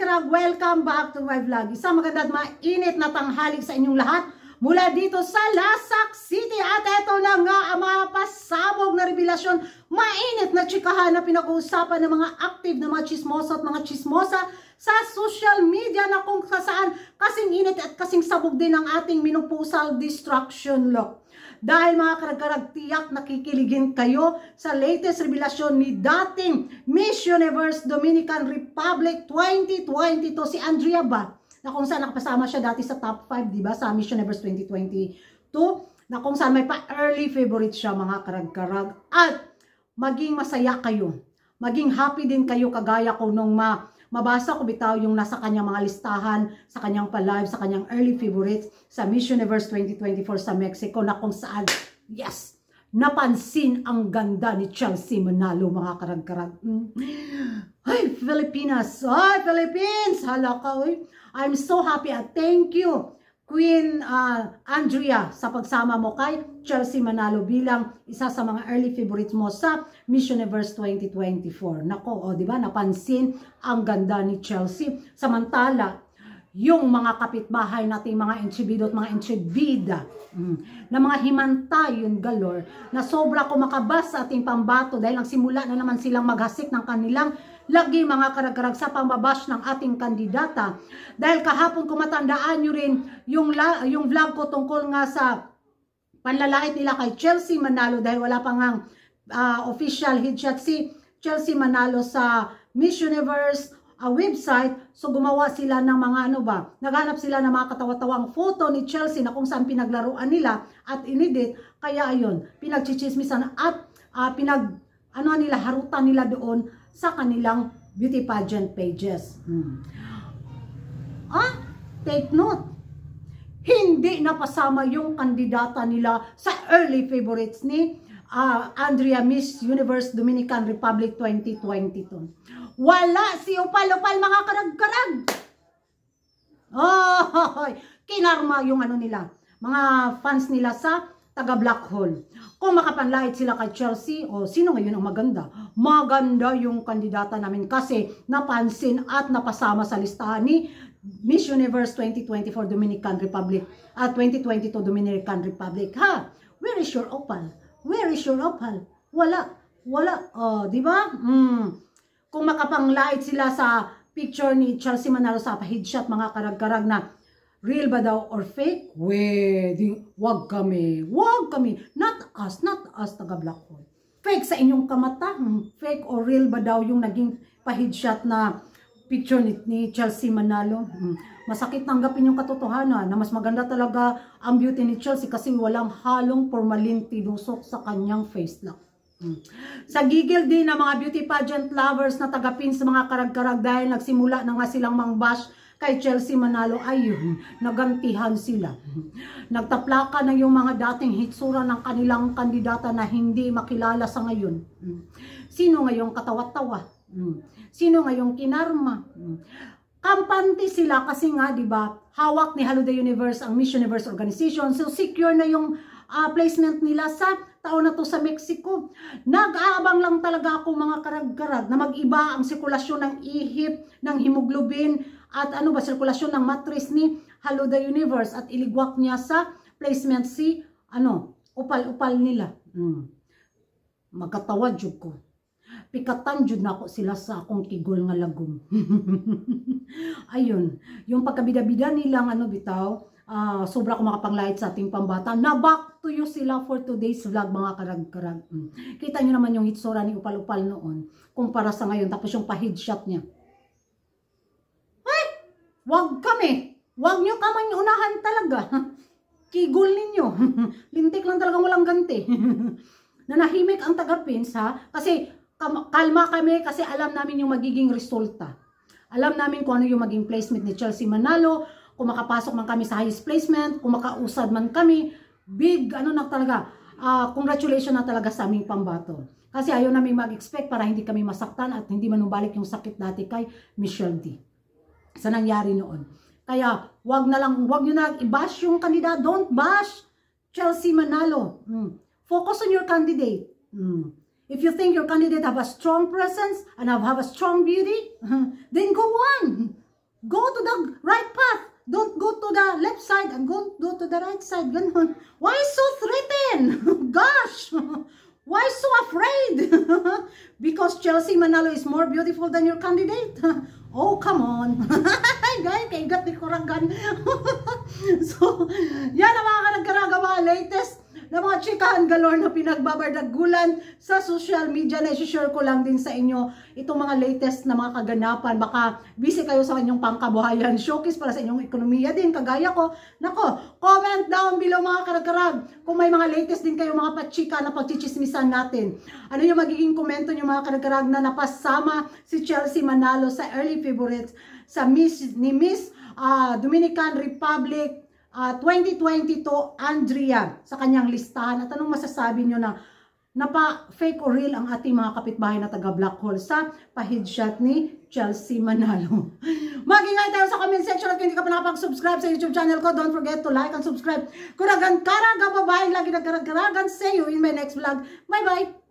karag-karag, welcome back to my vlog. Isang maganda at mainit na tanghali sa inyong lahat mula dito sa Lasak City. At ito na nga ang mga pasabog na revelasyon, mainit na chikahan na pinag-uusapan ng mga active na mga chismosa at mga chismosa sa social media na kung saan kasing init at kasing sabog din ang ating minupusal destruction law. Dahil mga karag-karag, tiyak nakikiligin kayo sa latest revelasyon ni dating Miss Universe Dominican Republic 2022 si Andrea ba, na kung saan nakapasama siya dati sa top 5, di ba, sa Miss Universe 2022, na kung saan may pa-early favorite siya mga karag-karag. At maging masaya kayo, maging happy din kayo kagaya ko nung mabasa ko bitaw yung nasa kanyang mga listahan, sa kanyang pa-live, sa kanyang early favorites sa Miss Universe 2024 sa Mexico, na kung saan, yes, napansin ang ganda ni Chelsea Manalo mga karag-karag. Ay, Filipinas! Ay, Philippines! Hala ka, uy. I'm so happy at thank you, Queen Andrea, sa pagsama mo kay Chelsea Manalo bilang isa sa mga early favorites mo sa Miss Universe 2024. Nako, o diba, napansin ang ganda ni Chelsea. Samantala, yung mga kapitbahay nating mga intribido at mga intribida na mga himantay yung galore na sobra kumakabas sa ating pambato dahil nagsimula na naman silang maghasik ng kanilang lagi mga karag-karag sa pambabash ng ating kandidata. Dahil kahapon kung matandaan nyo rin yung vlog ko tungkol nga sa panlalait nila kay Chelsea Manalo dahil wala pa ngang official headshot si Chelsea Manalo sa Miss Universe website. So gumawa sila ng mga naghanap sila ng mga katawa-tawang photo ni Chelsea na kung saan pinaglaruan nila at inedit. Kaya ayun, pinagchichismisan at harutan nila doon sa kanilang beauty pageant pages. Take note, hindi napasama yung kandidata nila sa early favorites ni Andrea Miss Universe Dominican Republic 2022. Wala si Upal-Upal mga karag-karag. Kinarma yung nila, mga fans nila sa taga Black Hole. Kung makapanlait sila kay Chelsea, sino ngayon ang maganda? Maganda yung kandidata namin kasi napansin at napasama sa listahan ni Miss Universe 2024 Dominican Republic at 2022 Dominican Republic. Where is your Opal? Where is your Opal? Wala. Di ba? Kung makapanglait sila sa picture ni Chelsea Manalo sa headshot mga karag-karag na real ba daw or fake? Wag kami. Not us taga Black Hole. Fake sa inyong kamata? Fake or real ba daw yung naging pa-headshot na picture ni Chelsea Manalo? Masakit tanggapin yung katotohanan na mas maganda talaga ang beauty ni Chelsea kasi walang halong formalin tinusok sa kanyang face lang. Sa gigil din ng mga beauty pageant lovers na tagapin sa mga karag-karag dahil nagsimula na nga silang mangbash kay Chelsea Manalo, ayun, nagantihan sila. Nagtaplaka na yung mga dating hitsura ng kanilang kandidata na hindi makilala sa ngayon. Sino ngayong katawa-tawa? Sino ngayong kinarma? Kampante sila kasi nga, di ba, hawak ni Hello the Universe ang Miss Universe organization. So secure na yung placement nila sa taon na to sa Mexico. Nag-aabang lang talaga ako mga karag-karag na mag-iba ang sirkulasyon ng ihip, ng hemoglobin, at sirkulasyon ng matris ni Hello the Universe at iligwak niya sa placement si upal-upal nila. Magkatawa jud ko. Pikatan jud na ako sila sa akong tigol nga lagom. Ayun, yung pagkabida-bida nilang bitaw, sobra ko makapanglait sa ating pambata. Na back to you sila for today's vlog mga karag-karag. Kita nyo naman yung hitsura ni Upal-Upal noon kumpara sa ngayon, tapos yung pa-headshot niya. Wag kami. Wag nyo kamang unahan talaga. Kigol ninyo. Lintik lang talagang walang ganti. Nanahimik ang taga-pins kasi kalma kami kasi alam namin yung magiging resulta. Alam namin kung ano yung maging placement ni Chelsea Manalo. Kung makapasok man kami sa highest placement, kung makausad man kami, big na talaga. Congratulations na talaga sa aming pambato. Kasi ayaw namin mag-expect para hindi kami masaktan at hindi manumbalik yung sakit dati kay Michelle D. Sa nangyari noon. Kaya wag nyo na i-bash yung kandidato. Don't bash Chelsea Manalo. Focus on your candidate. If you think your candidate have a strong presence and have a strong beauty, then go on. left side and go to the right side. Ganon. Why so threatened? Gosh! Why so afraid? Because Chelsea Manalo is more beautiful than your candidate. Oh, come on. Guys, kaigat ni Kuragan. So, yan ang mga kanagkaraga, mga latest na mga chikahan galore na pinagbabardagulan sa social media na isi-share ko lang din sa inyo itong mga latest na mga kaganapan. Baka busy kayo sa inyong pangkabuhayan, showcase para sa inyong ekonomiya din, kagaya ko. Nako, comment down below mga karag-karag kung may mga latest din kayo mga pachika na pagchichismisan natin. Ano yung magiging komento nyo mga karag-karag na napasama si Chelsea Manalo sa early favorites sa Miss Dominican Republic 2022 Andrea sa kanyang listahan. At anong masasabi nyo na napa-fake or real ang ating mga kapitbahay na taga Black Hole sa pa-headshot ni Chelsea Manalo? Mag-ingay tayo sa comment section at kung hindi ka pa nakapag-subscribe sa YouTube channel ko, don't forget to like and subscribe. Kuragan karaga, babae, lagi nagkaragaragan. See you in my next vlog. Bye-bye!